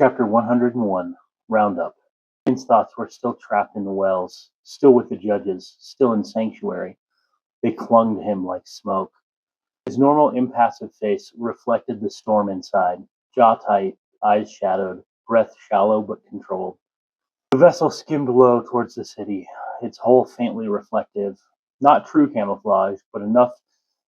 Chapter 101, Roundup. Finn's thoughts were still trapped in the wells, still with the judges, still in sanctuary. They clung to him like smoke. His normal impassive face reflected the storm inside, jaw tight, eyes shadowed, breath shallow but controlled. The vessel skimmed low towards the city, its hull faintly reflective. Not true camouflage, but enough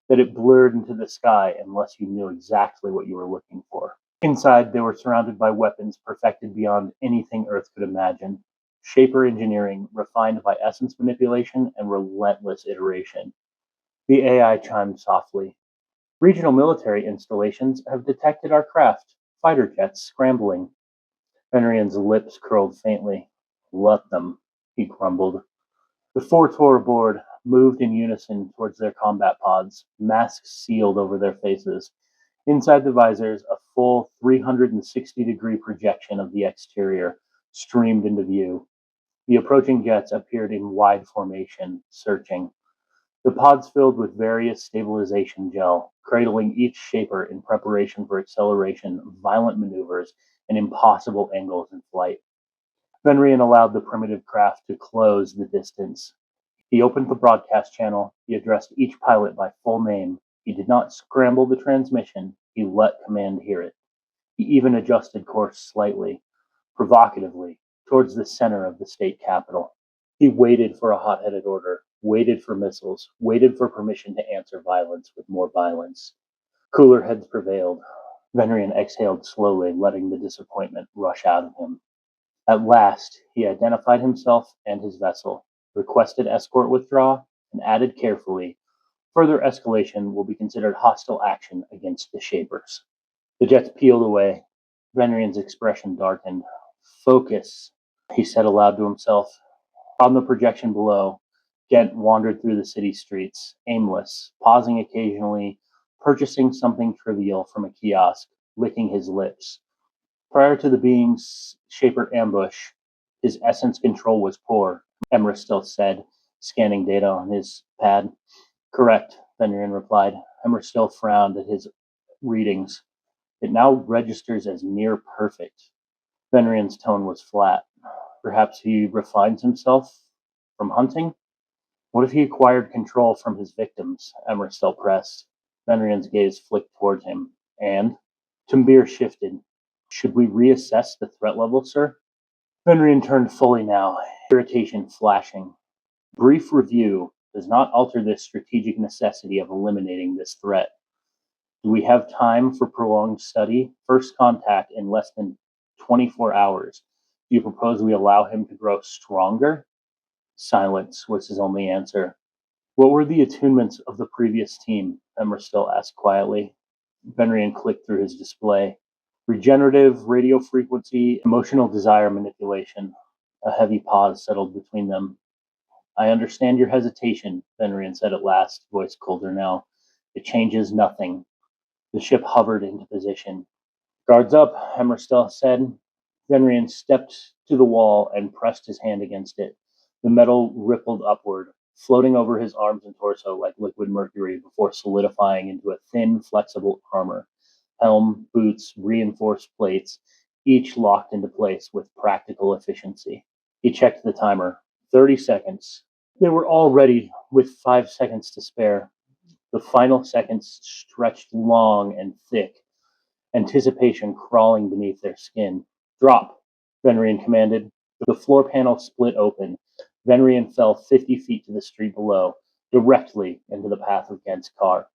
that it blurred into the sky unless you knew exactly what you were looking for. Inside, they were surrounded by weapons perfected beyond anything Earth could imagine. Shaper engineering refined by essence manipulation and relentless iteration. The AI chimed softly. Regional military installations have detected our craft, fighter jets scrambling. Fenrian's lips curled faintly. Let them, he grumbled. The four tore aboard, moved in unison towards their combat pods, masks sealed over their faces. Inside the visors, a full 360-degree projection of the exterior streamed into view. The approaching jets appeared in wide formation, searching. The pods filled with various stabilization gel, cradling each shaper in preparation for acceleration, violent maneuvers, and impossible angles in flight. Fenrian allowed the primitive craft to close the distance. He opened the broadcast channel. He addressed each pilot by full name. He did not scramble the transmission. He let command hear it. He even adjusted course slightly, provocatively, towards the center of the state capital. He waited for a hot-headed order, waited for missiles, waited for permission to answer violence with more violence. Cooler heads prevailed. Venrian exhaled slowly, letting the disappointment rush out of him. At last, he identified himself and his vessel, requested escort withdraw, and added carefully, further escalation will be considered hostile action against the Shapers. The jets peeled away. Venrian's expression darkened. Focus, he said aloud to himself. On the projection below, Gent wandered through the city streets, aimless, pausing occasionally, purchasing something trivial from a kiosk, licking his lips. Prior to the being's Shaper ambush, his essence control was poor, Emmerstill said, scanning data on his pad. Correct, Fenrian replied. Emmerstill frowned at his readings. It now registers as near perfect. Fenrian's tone was flat. Perhaps he refines himself from hunting? What if he acquired control from his victims? Emmerstill pressed. Fenrian's gaze flicked toward him. And? Tumbir shifted. Should we reassess the threat level, sir? Fenrian turned fully now, irritation flashing. Brief review does not alter the strategic necessity of eliminating this threat. Do we have time for prolonged study? First contact in less than 24 hours. Do you propose we allow him to grow stronger? Silence was his only answer. What were the attunements of the previous team? Emmerstill asked quietly. Fenrian clicked through his display. Regenerative, radio frequency, emotional desire manipulation. A heavy pause settled between them. I understand your hesitation, Fenrian said at last, voice colder now. It changes nothing. The ship hovered into position. Guards up, Emmerstill said. Fenrian stepped to the wall and pressed his hand against it. The metal rippled upward, floating over his arms and torso like liquid mercury before solidifying into a thin, flexible armor. Helm, boots, reinforced plates, each locked into place with practical efficiency. He checked the timer. 30 seconds. They were all ready, with 5 seconds to spare. The final seconds stretched long and thick, anticipation crawling beneath their skin. Drop, Venrian commanded. The floor panel split open. Venrian fell 50 feet to the street below, directly into the path of Gent's car.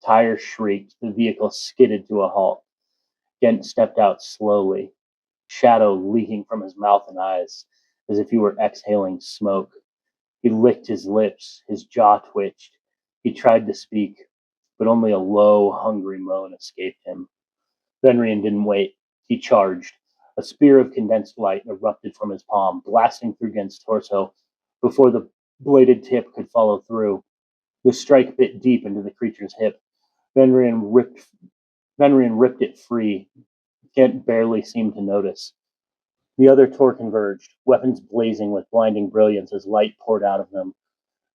Tires shrieked. The vehicle skidded to a halt. Gent stepped out slowly, shadow leaking from his mouth and eyes, as if he were exhaling smoke. He licked his lips. His jaw twitched. He tried to speak, but only a low, hungry moan escaped him. Venrian didn't wait. He charged. A spear of condensed light erupted from his palm, blasting through Gent's torso before the bladed tip could follow through. The strike bit deep into the creature's hip. Venrian ripped it free. Gent barely seemed to notice. The other tore converged, weapons blazing with blinding brilliance as light poured out of them.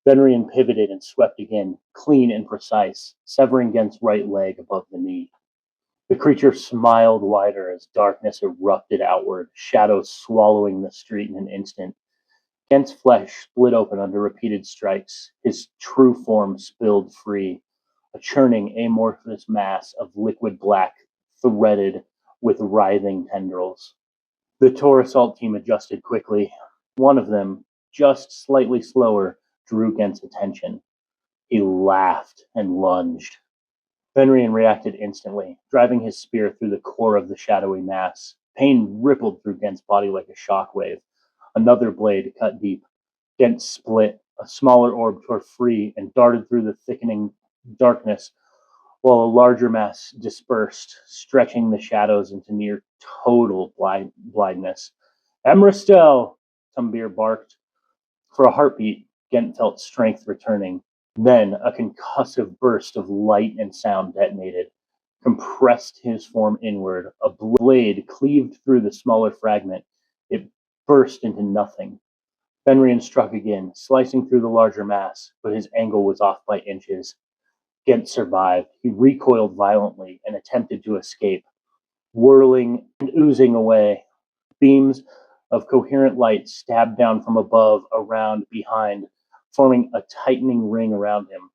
Venrian pivoted and swept again, clean and precise, severing Gent's right leg above the knee. The creature smiled wider as darkness erupted outward, shadows swallowing the street in an instant. Kent's flesh split open under repeated strikes, his true form spilled free, a churning, amorphous mass of liquid black threaded with writhing tendrils. The Tor assault team adjusted quickly. One of them, just slightly slower, drew Gent's attention. He laughed and lunged. Fenrir reacted instantly, driving his spear through the core of the shadowy mass. Pain rippled through Gent's body like a shockwave. Another blade cut deep. Gent split. A smaller orb tore free and darted through the thickening darkness, while a larger mass dispersed, stretching the shadows into near total blindness. Emristel! Tumbir barked. For a heartbeat, Gent felt strength returning. Then a concussive burst of light and sound detonated, compressed his form inward. A blade cleaved through the smaller fragment. It burst into nothing. Fenrir struck again, slicing through the larger mass, but his angle was off by inches. Gent survived. He recoiled violently and attempted to escape, whirling and oozing away. Beams of coherent light stabbed down from above, around, behind, forming a tightening ring around him.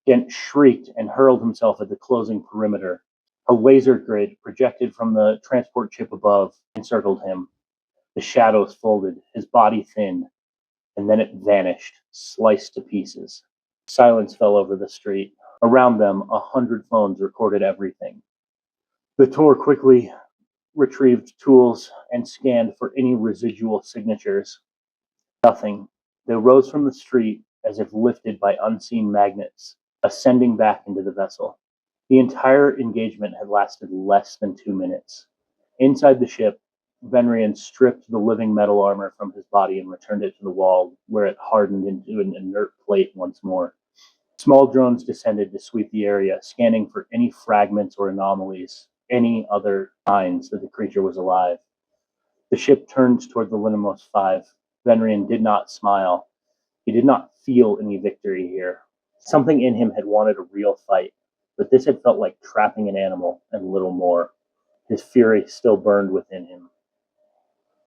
Gent shrieked and hurled himself at the closing perimeter. A laser grid projected from the transport chip above encircled him. The shadows folded, his body thinned, and then it vanished, sliced to pieces. Silence fell over the street. Around them, 100 phones recorded everything. The Tor quickly retrieved tools and scanned for any residual signatures. Nothing. They rose from the street as if lifted by unseen magnets, ascending back into the vessel. The entire engagement had lasted less than 2 minutes. Inside the ship, Venrian stripped the living metal armor from his body and returned it to the wall, where it hardened into an inert plate once more. Small drones descended to sweep the area, scanning for any fragments or anomalies, any other signs that the creature was alive. The ship turned toward the Linamos 5. Venrian did not smile. He did not feel any victory here. Something in him had wanted a real fight, but this had felt like trapping an animal and little more. His fury still burned within him.